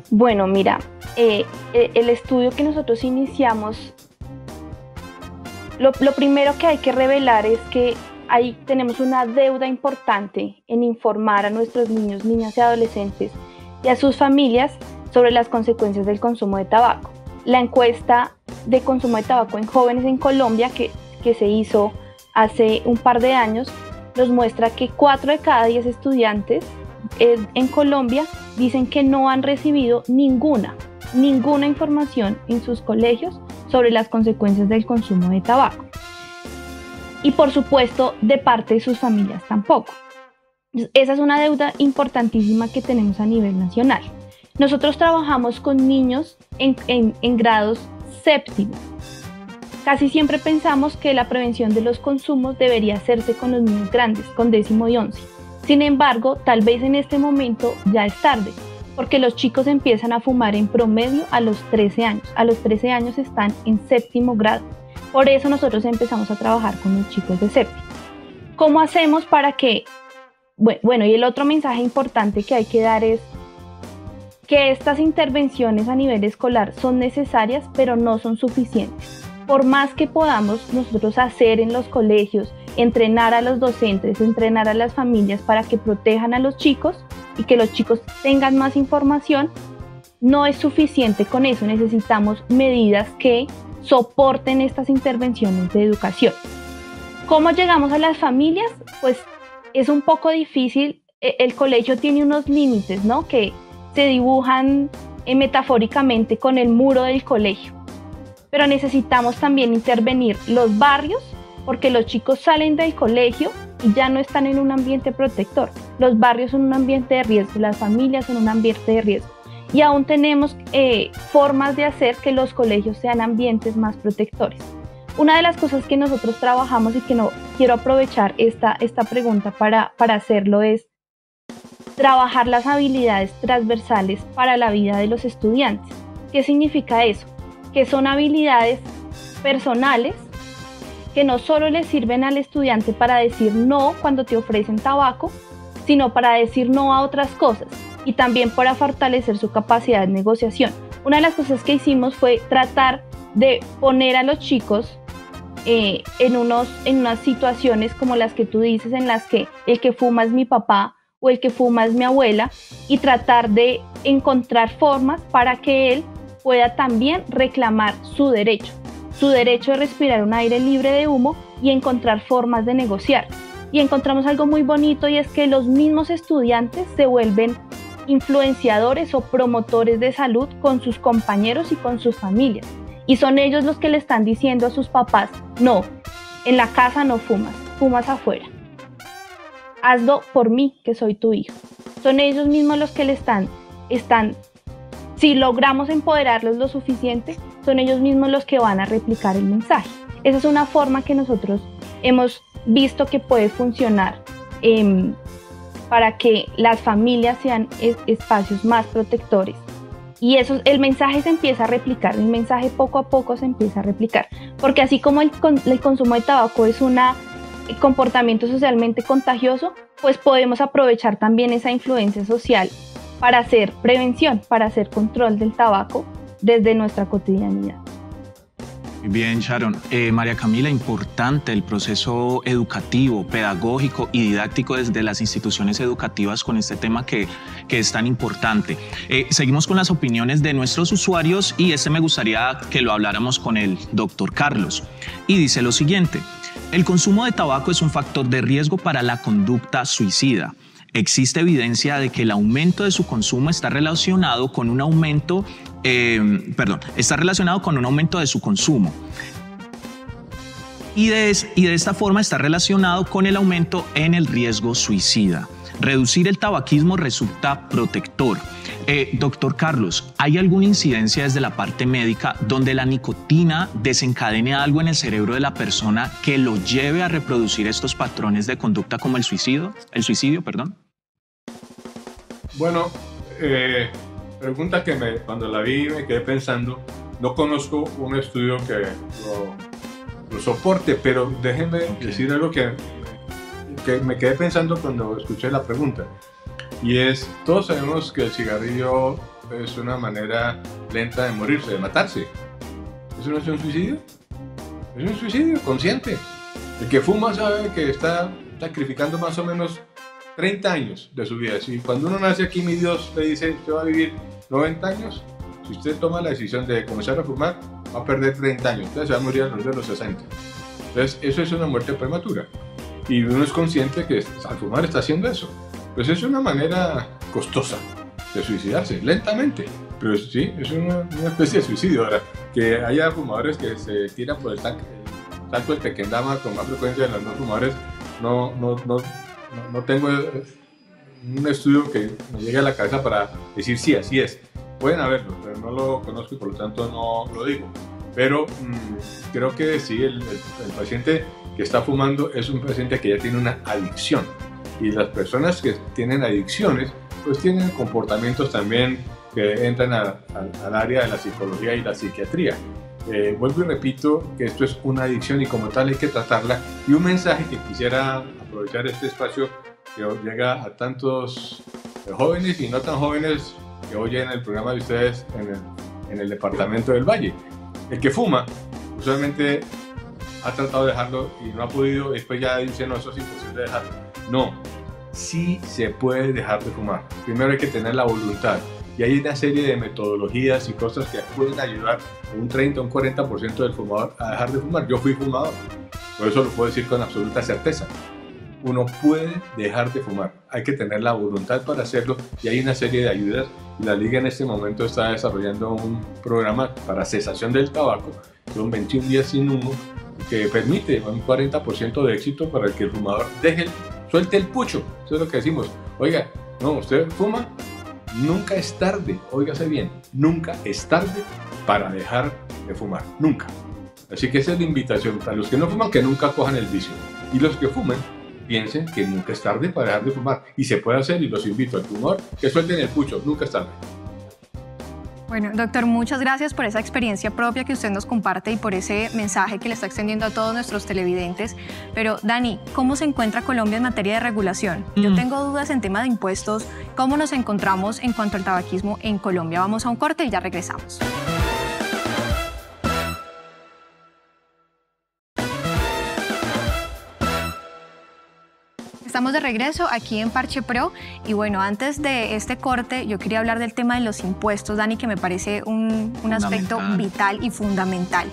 Bueno, mira, el estudio que nosotros iniciamos, lo primero que hay que revelar es que ahí tenemos una deuda importante en informar a nuestros niños, niñas y adolescentes y a sus familias sobre las consecuencias del consumo de tabaco. La encuesta de consumo de tabaco en jóvenes en Colombia, que se hizo hace un par de años, nos muestra que 4 de cada 10 estudiantes en Colombia dicen que no han recibido ninguna información en sus colegios sobre las consecuencias del consumo de tabaco. Y por supuesto, de parte de sus familias tampoco. Esa es una deuda importantísima que tenemos a nivel nacional. Nosotros trabajamos con niños en grados séptimos. Casi siempre pensamos que la prevención de los consumos debería hacerse con los niños grandes, con 10º y 11. Sin embargo, tal vez en este momento ya es tarde, porque los chicos empiezan a fumar en promedio a los 13 años. A los 13 años están en 7º grado. Por eso nosotros empezamos a trabajar con los chicos de séptimo. ¿Cómo hacemos para que... Bueno, y el otro mensaje importante que hay que dar es que estas intervenciones a nivel escolar son necesarias, pero no son suficientes. Por más que podamos nosotros hacer en los colegios, entrenar a los docentes, entrenar a las familias para que protejan a los chicos y que los chicos tengan más información, no es suficiente con eso. Necesitamos medidas que soporten estas intervenciones de educación. ¿Cómo llegamos a las familias? Pues es un poco difícil. El colegio tiene unos límites, ¿no?, que se dibujan metafóricamente con el muro del colegio. Pero necesitamos también intervenir los barrios, porque los chicos salen del colegio y ya no están en un ambiente protector. Los barrios son un ambiente de riesgo, las familias son un ambiente de riesgo. Y aún tenemos formas de hacer que los colegios sean ambientes más protectores. Una de las cosas que nosotros trabajamos y que no quiero aprovechar esta pregunta para hacerlo es trabajar las habilidades transversales para la vida de los estudiantes. ¿Qué significa eso? Que son habilidades personales que no solo le sirven al estudiante para decir no cuando te ofrecen tabaco, sino para decir no a otras cosas y también para fortalecer su capacidad de negociación. Una de las cosas que hicimos fue tratar de poner a los chicos en unas situaciones como las que tú dices, en las que el que fuma es mi papá o el que fuma es mi abuela, y tratar de encontrar formas para que él pueda también reclamar su derecho de respirar un aire libre de humo y encontrar formas de negociar. Y encontramos algo muy bonito, y es que los mismos estudiantes se vuelven influenciadores o promotores de salud con sus compañeros y con sus familias. Y son ellos los que le están diciendo a sus papás: no, en la casa no fumas, fumas afuera. Hazlo por mí, que soy tu hijo. Son ellos mismos los que le están, si logramos empoderarlos lo suficiente, son ellos mismos los que van a replicar el mensaje. Esa es una forma que nosotros hemos visto que puede funcionar para que las familias sean espacios más protectores. Y eso, el mensaje se empieza a replicar, el mensaje poco a poco se empieza a replicar. Porque así como el consumo de tabaco es un comportamiento socialmente contagioso, pues podemos aprovechar también esa influencia social para hacer prevención, para hacer control del tabaco desde nuestra cotidianidad. Bien, Sharon. María Camila, importante el proceso educativo, pedagógico y didáctico desde las instituciones educativas con este tema que es tan importante. Seguimos con las opiniones de nuestros usuarios y me gustaría que lo habláramos con el doctor Carlos. Y dice lo siguiente: el consumo de tabaco es un factor de riesgo para la conducta suicida. existe evidencia de que el aumento de su consumo está relacionado con un aumento, está relacionado con un aumento de su consumo. Y de esta forma está relacionado con el aumento en el riesgo suicida. Reducir el tabaquismo resulta protector. Doctor Carlos, ¿hay alguna incidencia desde la parte médica donde la nicotina desencadene algo en el cerebro de la persona que lo lleve a reproducir estos patrones de conducta como el suicidio? Bueno, pregunta que cuando la vi me quedé pensando. No conozco un estudio que lo soporte, pero déjenme decir algo que me quedé pensando cuando escuché la pregunta. Y es, todos sabemos que el cigarrillo es una manera lenta de morirse, de matarse. ¿Eso no es un suicidio? Es un suicidio consciente. El que fuma sabe que está sacrificando más o menos 30 años de su vida. Si cuando uno nace aquí, mi Dios le dice, usted va a vivir 90 años, si usted toma la decisión de comenzar a fumar, va a perder 30 años. Entonces se va a morir a los 60. Entonces, eso es una muerte prematura. Y uno es consciente que al fumar está haciendo eso. Pues es una manera costosa de suicidarse, lentamente. Pero sí, es una especie de suicidio. Ahora, que haya fumadores que se tiran por el saco del tequendama con más frecuencia de los no fumadores, no tengo un estudio que me llegue a la cabeza para decir sí, así es. Pueden haberlo, pero no lo conozco y por lo tanto no lo digo. Pero creo que sí, el paciente que está fumando es un paciente que ya tiene una adicción. Y las personas que tienen adicciones, pues tienen comportamientos también que entran al área de la psicología y la psiquiatría. Vuelvo y repito que esto es una adicción y como tal hay que tratarla. Y un mensaje que quisiera aprovechar este espacio que llega a tantos jóvenes y no tan jóvenes que oyen el programa de ustedes en el departamento del Valle. El que fuma usualmente ha tratado de dejarlo y no ha podido, después ya dice no, eso es imposible dejarlo. No, sí se puede dejar de fumar. Primero hay que tener la voluntad y hay una serie de metodologías y cosas que pueden ayudar a un 30 o un 40% del fumador a dejar de fumar. Yo fui fumador, por eso lo puedo decir con absoluta certeza. Uno puede dejar de fumar, hay que tener la voluntad para hacerlo y hay una serie de ayudas. La Liga en este momento está desarrollando un programa para cesación del tabaco, son 21 días sin humo, que permite un 40% de éxito para que el fumador suelte el pucho. Eso es lo que decimos. Oiga, no, usted fuma, nunca es tarde, óigase bien, nunca es tarde para dejar de fumar, nunca. Así que esa es la invitación para los que no fuman, que nunca cojan el vicio, y los que fumen, piensen que nunca es tarde para dejar de fumar, y se puede hacer, y los invito al fumador que suelten el pucho, nunca es tarde. Bueno, doctor, muchas gracias por esa experiencia propia que usted nos comparte y por ese mensaje que le está extendiendo a todos nuestros televidentes. Pero, Dani, ¿cómo se encuentra Colombia en materia de regulación? Yo tengo dudas en tema de impuestos. ¿Cómo nos encontramos en cuanto al tabaquismo en Colombia? Vamos a un corte y ya regresamos. Estamos de regreso aquí en Parche Pro y bueno, antes de este corte yo quería hablar del tema de los impuestos, Dani, que me parece un aspecto vital y fundamental.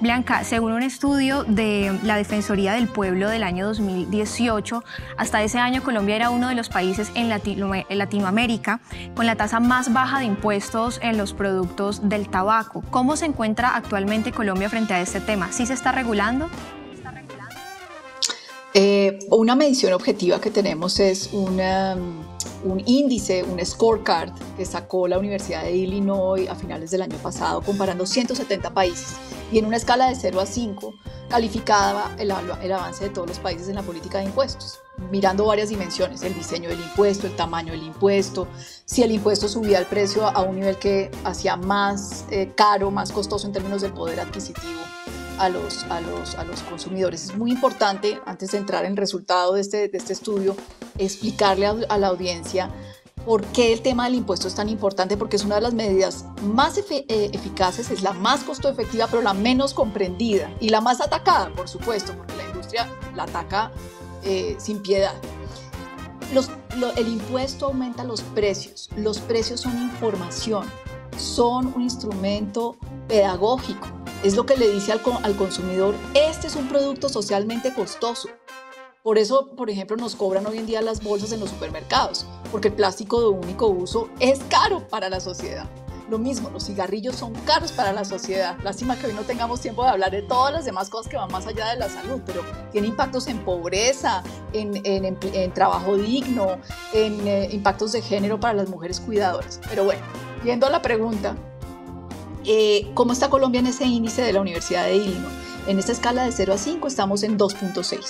Blanca, según un estudio de la Defensoría del Pueblo del año 2018, hasta ese año Colombia era uno de los países en Latinoamérica con la tasa más baja de impuestos en los productos del tabaco. ¿Cómo se encuentra actualmente Colombia frente a este tema? ¿Sí se está regulando? Una medición objetiva que tenemos es un índice, un scorecard que sacó la Universidad de Illinois a finales del año pasado comparando 170 países y en una escala de 0 a 5 calificaba el avance de todos los países en la política de impuestos, mirando varias dimensiones, el diseño del impuesto, el tamaño del impuesto, si el impuesto subía el precio a un nivel que hacía más caro, más costoso en términos del poder adquisitivo a los consumidores. Es muy importante, antes de entrar en el resultado de este estudio, explicarle a la audiencia por qué el tema del impuesto es tan importante, porque es una de las medidas más eficaces, es la más costo efectiva, pero la menos comprendida y la más atacada, por supuesto, porque la industria la ataca sin piedad. El impuesto aumenta los precios son información, son un instrumento pedagógico. Es lo que le dice al consumidor, este es un producto socialmente costoso. Por eso, por ejemplo, nos cobran hoy en día las bolsas en los supermercados, porque el plástico de único uso es caro para la sociedad. Lo mismo, los cigarrillos son caros para la sociedad. Lástima que hoy no tengamos tiempo de hablar de todas las demás cosas que van más allá de la salud, pero tiene impactos en pobreza, en trabajo digno, en impactos de género para las mujeres cuidadoras. Pero bueno, yendo a la pregunta, ¿cómo está Colombia en ese índice de la Universidad de Illinois? En esta escala de 0 a 5 estamos en 2.6,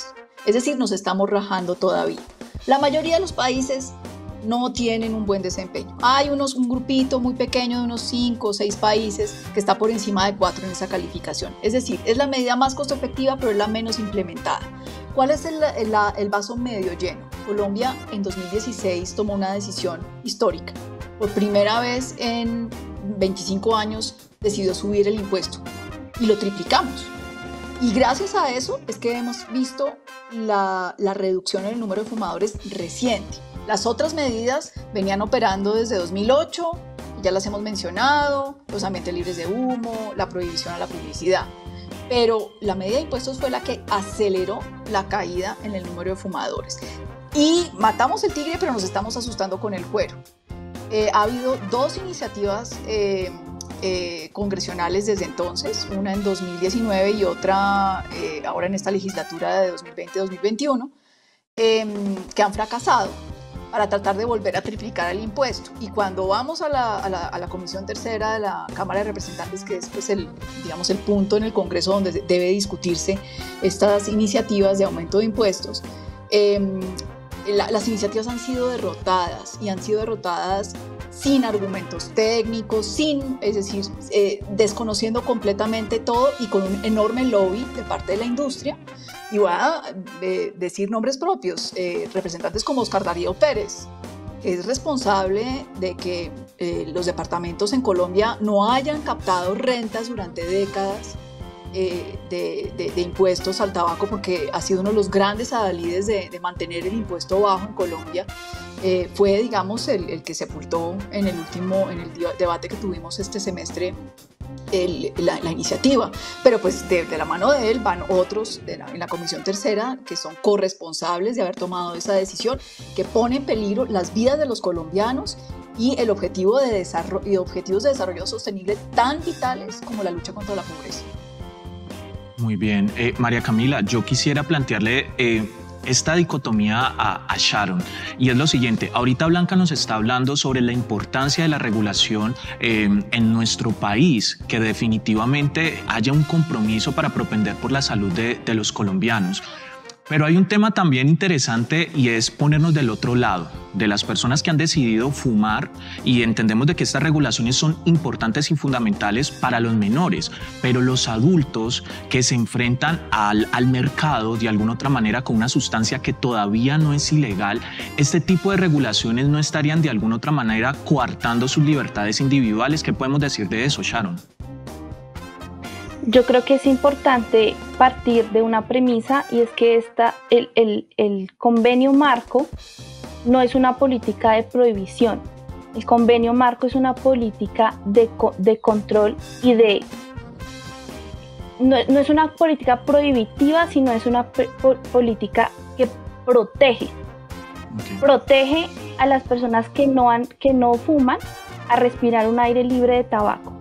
es decir, nos estamos rajando todavía. La mayoría de los países no tienen un buen desempeño. Hay un grupito muy pequeño de unos 5 o 6 países que está por encima de 4 en esa calificación. Es decir, es la medida más costo efectiva, pero es la menos implementada. ¿Cuál es el vaso medio lleno? Colombia en 2016 tomó una decisión histórica. Por primera vez en 25 años decidió subir el impuesto y lo triplicamos. Y gracias a eso es que hemos visto la reducción en el número de fumadores reciente. Las otras medidas venían operando desde 2008, ya las hemos mencionado, los ambientes libres de humo, la prohibición a la publicidad. Pero la medida de impuestos fue la que aceleró la caída en el número de fumadores. Y matamos el tigre, pero nos estamos asustando con el cuero. Ha habido 2 iniciativas congresionales desde entonces, una en 2019 y otra ahora en esta legislatura de 2020-2021, que han fracasado para tratar de volver a triplicar el impuesto. Y cuando vamos a la Comisión Tercera de la Cámara de Representantes, que es pues el punto en el Congreso donde debe discutirse estas iniciativas de aumento de impuestos, las iniciativas han sido derrotadas y han sido derrotadas sin argumentos técnicos, es decir, desconociendo completamente todo y con un enorme lobby de parte de la industria. Y voy a decir nombres propios, representantes como Oscar Darío Pérez, que es responsable de que los departamentos en Colombia no hayan captado rentas durante décadas de impuestos al tabaco, porque ha sido uno de los grandes adalides de mantener el impuesto bajo en Colombia. Fue, digamos, el que sepultó en el debate que tuvimos este semestre la iniciativa, pero pues de la mano de él van otros en la Comisión Tercera que son corresponsables de haber tomado esa decisión que pone en peligro las vidas de los colombianos y el objetivo de desarrollo y objetivos de desarrollo sostenible tan vitales como la lucha contra la pobreza. Muy bien, María Camila, yo quisiera plantearle esta dicotomía a Sharon, y es lo siguiente. Ahorita Blanca nos está hablando sobre la importancia de la regulación en nuestro país, que definitivamente haya un compromiso para propender por la salud de los colombianos. Pero hay un tema también interesante y es ponernos del otro lado, de las personas que han decidido fumar, y entendemos de que estas regulaciones son importantes y fundamentales para los menores, pero los adultos que se enfrentan al mercado de alguna otra manera con una sustancia que todavía no es ilegal, este tipo de regulaciones no estarían de alguna otra manera coartando sus libertades individuales. ¿Qué podemos decir de eso, Sharon? Yo creo que es importante partir de una premisa, y es que el convenio marco no es una política de prohibición. El convenio marco es una política de control y no es una política prohibitiva, sino es una política que protege. Okay. Protege a las personas que no fuman a respirar un aire libre de tabaco,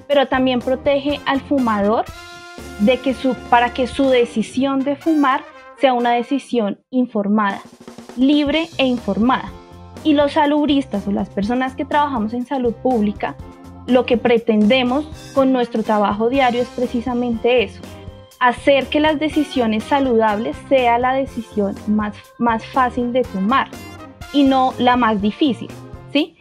pero también protege al fumador para que su decisión de fumar sea una decisión informada, libre e informada. Y los salubristas o las personas que trabajamos en salud pública, lo que pretendemos con nuestro trabajo diario es precisamente eso: hacer que las decisiones saludables sea la decisión más fácil de tomar y no la más difícil, ¿sí?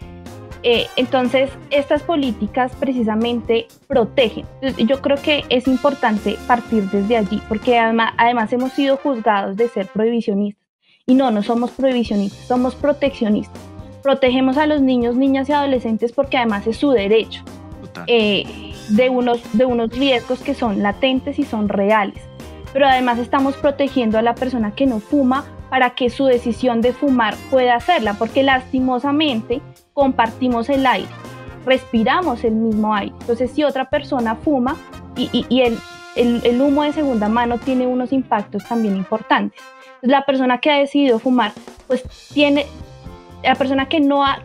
Entonces, estas políticas precisamente protegen. Yo creo que es importante partir desde allí, porque además hemos sido juzgados de ser prohibicionistas. Y no somos prohibicionistas, somos proteccionistas. Protegemos a los niños, niñas y adolescentes porque además es su derecho, de unos riesgos que son latentes y son reales. Pero además estamos protegiendo a la persona que no fuma para que su decisión de fumar pueda hacerla, porque lastimosamente compartimos el aire, respiramos el mismo aire. Entonces, si otra persona fuma y el humo de segunda mano tiene unos impactos también importantes. La persona que ha decidido fumar, pues la persona que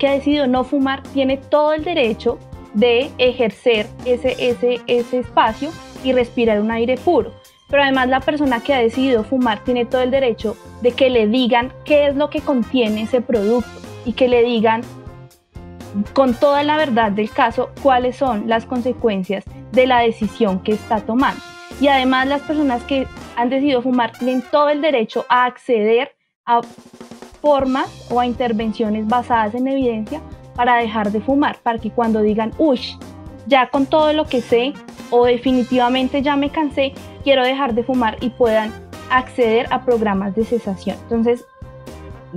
ha decidido no fumar tiene todo el derecho de ejercer ese espacio y respirar un aire puro. Pero además la persona que ha decidido fumar tiene todo el derecho de que le digan qué es lo que contiene ese producto y que le digan con toda la verdad del caso cuáles son las consecuencias de la decisión que está tomando. Y además las personas que han decidido fumar tienen todo el derecho a acceder a formas o a intervenciones basadas en evidencia para dejar de fumar, para que cuando digan, uy, ya con todo lo que sé o definitivamente ya me cansé, quiero dejar de fumar, y puedan acceder a programas de cesación. Entonces,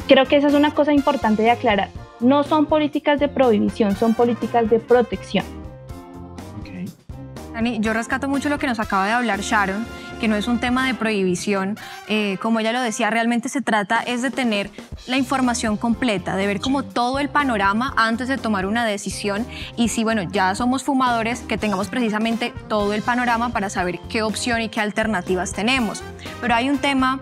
creo que esa es una cosa importante de aclarar. No son políticas de prohibición, son políticas de protección. Dani, yo rescato mucho lo que nos acaba de hablar Sharon, que no es un tema de prohibición. Como ella lo decía, realmente se trata es de tener la información completa, de ver como todo el panorama antes de tomar una decisión. Y si, bueno, ya somos fumadores, que tengamos precisamente todo el panorama para saber qué opción y qué alternativas tenemos. Pero hay un tema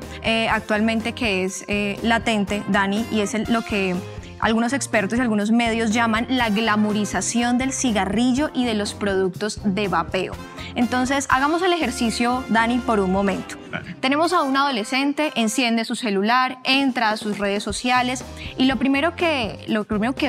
actualmente que es latente, Dani, y es lo que algunos expertos y algunos medios llaman la glamorización del cigarrillo y de los productos de vapeo. Entonces, hagamos el ejercicio, Dani, por un momento. Tenemos a un adolescente, enciende su celular, entra a sus redes sociales y lo primero que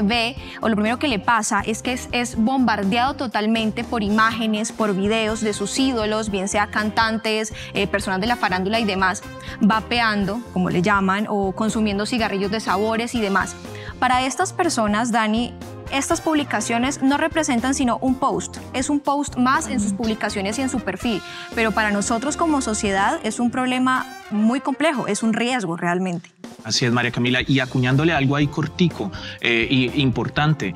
ve o lo primero que le pasa es que es bombardeado totalmente por imágenes, por videos de sus ídolos, bien sea cantantes, personas de la farándula y demás, vapeando, como le llaman, o consumiendo cigarrillos de sabores y demás. Para estas personas, Dani, estas publicaciones no representan sino un post. Es un post más en sus publicaciones y en su perfil. Pero para nosotros como sociedad es un problema muy complejo, es un riesgo realmente. Así es, María Camila. Y acuñándole algo ahí cortico, importante,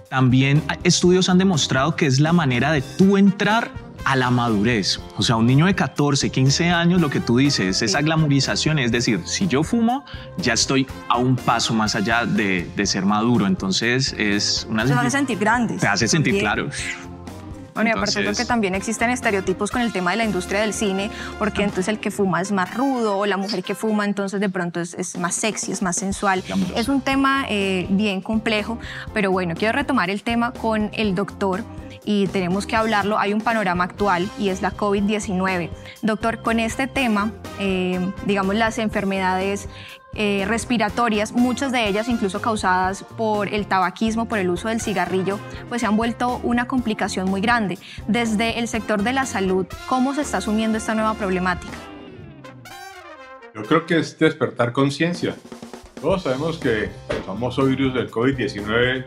también estudios han demostrado que es la manera de tú entrar a la madurez. O sea, un niño de 14, 15 años, lo que tú dices, esa glamorización, es decir, si yo fumo, ya estoy a un paso más allá de ser maduro. Entonces es una... Te hace sentir grande. Te hace sentir, claro. Bueno, y aparte creo que también existen estereotipos con el tema de la industria del cine, porque entonces el que fuma es más rudo, o la mujer que fuma entonces de pronto es más sexy, es más sensual. Es un tema bien complejo, pero bueno, quiero retomar el tema con el doctor y tenemos que hablarlo. Hay un panorama actual y es la COVID-19. Doctor, con este tema, digamos las enfermedades respiratorias, muchas de ellas incluso causadas por el tabaquismo, por el uso del cigarrillo, pues se han vuelto una complicación muy grande. Desde el sector de la salud, ¿cómo se está asumiendo esta nueva problemática? Yo creo que es despertar conciencia. Todos sabemos que el famoso virus del COVID-19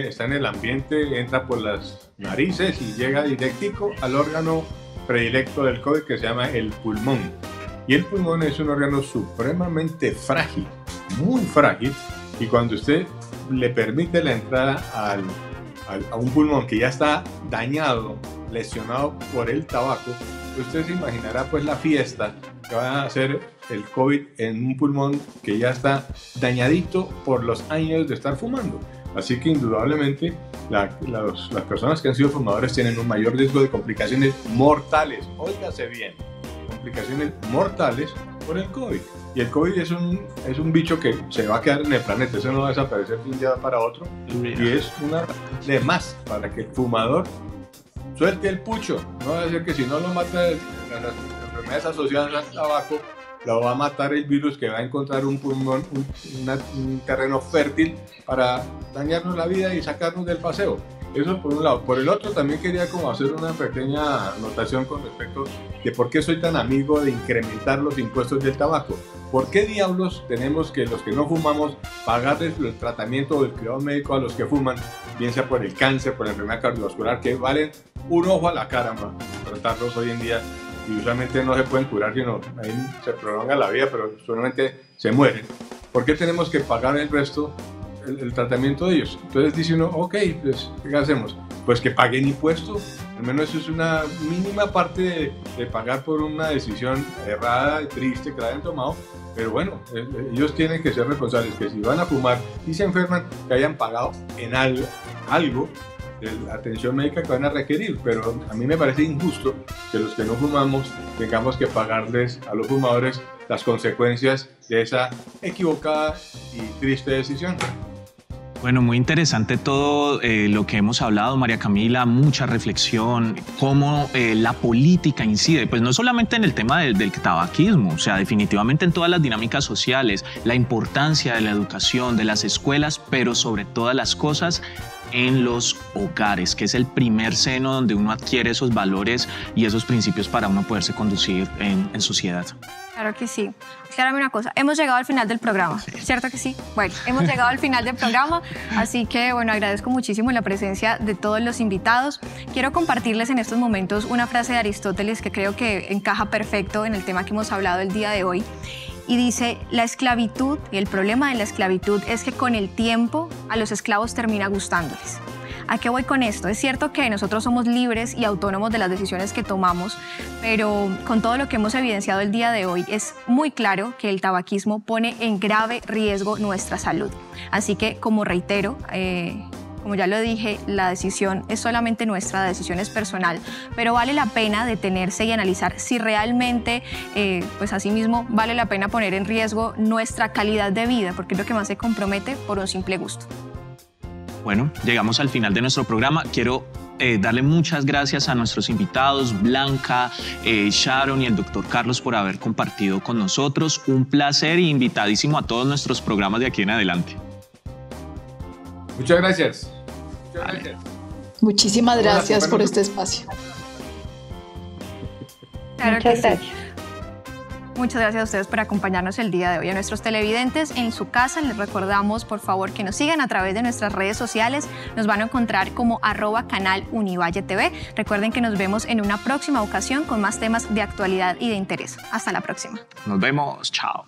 está en el ambiente, entra por las narices y llega directico al órgano predilecto del COVID, que se llama el pulmón. Y el pulmón es un órgano supremamente frágil, muy frágil, y cuando usted le permite la entrada a un pulmón que ya está dañado, lesionado por el tabaco, usted se imaginará pues la fiesta que va a hacer el COVID en un pulmón que ya está dañadito por los años de estar fumando. Así que indudablemente las personas que han sido fumadores tienen un mayor riesgo de complicaciones mortales. Óigase bien, complicaciones mortales por el COVID. Y el COVID es un bicho que se va a quedar en el planeta, eso no va a desaparecer de un día para otro. Y es una de más para que el fumador suelte el pucho. No va a ser que si no lo mata las enfermedades asociadas al tabaco, lo va a matar el virus que va a encontrar un pulmón, un terreno fértil para dañarnos la vida y sacarnos del paseo. Eso por un lado. Por el otro también quería como hacer una pequeña anotación con respecto de por qué soy tan amigo de incrementar los impuestos del tabaco. ¿Por qué diablos tenemos que los que no fumamos pagarles el tratamiento o el cuidado médico a los que fuman, bien sea por el cáncer, por la enfermedad cardiovascular, que valen un ojo a la cara para tratarlos hoy en día? Y usualmente no se pueden curar, sino ahí se prolonga la vida, pero solamente se mueren. ¿Por qué tenemos que pagar el resto, el tratamiento de ellos? Entonces dice uno, ok, pues ¿qué hacemos? Pues que paguen impuestos. Al menos eso es una mínima parte de pagar por una decisión errada y triste que la hayan tomado. Pero bueno, ellos tienen que ser responsables, que si van a fumar y se enferman, que hayan pagado en algo de la atención médica que van a requerir. Pero a mí me parece injusto que los que no fumamos tengamos que pagarles a los fumadores las consecuencias de esa equivocada y triste decisión. Bueno, muy interesante todo lo que hemos hablado, María Camila, mucha reflexión, cómo la política incide, pues no solamente en el tema del tabaquismo, o sea, definitivamente en todas las dinámicas sociales, la importancia de la educación, de las escuelas, pero sobre todas las cosas en los hogares, que es el primer seno donde uno adquiere esos valores y esos principios para uno poderse conducir en sociedad. Claro que sí. Aclárame una cosa, hemos llegado al final del programa, ¿cierto que sí? Bueno, hemos llegado al final del programa, así que bueno, agradezco muchísimo la presencia de todos los invitados. Quiero compartirles en estos momentos una frase de Aristóteles que creo que encaja perfecto en el tema que hemos hablado el día de hoy. Y dice, la esclavitud, y el problema de la esclavitud es que con el tiempo a los esclavos termina gustándoles. ¿A qué voy con esto? Es cierto que nosotros somos libres y autónomos de las decisiones que tomamos, pero con todo lo que hemos evidenciado el día de hoy es muy claro que el tabaquismo pone en grave riesgo nuestra salud. Así que, como reitero, como ya lo dije, la decisión es solamente nuestra, la decisión es personal, pero vale la pena detenerse y analizar si realmente, pues asimismo, vale la pena poner en riesgo nuestra calidad de vida, porque es lo que más se compromete por un simple gusto. Bueno, llegamos al final de nuestro programa. Quiero darle muchas gracias a nuestros invitados, Blanca, Sharon y el doctor Carlos por haber compartido con nosotros. Un placer y invitadísimo a todos nuestros programas de aquí en adelante. Muchas gracias. Muchas gracias. Muchísimas gracias por este espacio. Claro que sí. Muchas gracias a ustedes por acompañarnos el día de hoy. A nuestros televidentes en su casa les recordamos por favor que nos sigan a través de nuestras redes sociales. Nos van a encontrar como @canalunivalle.tv. Recuerden que nos vemos en una próxima ocasión con más temas de actualidad y de interés. Hasta la próxima. Nos vemos. Chao.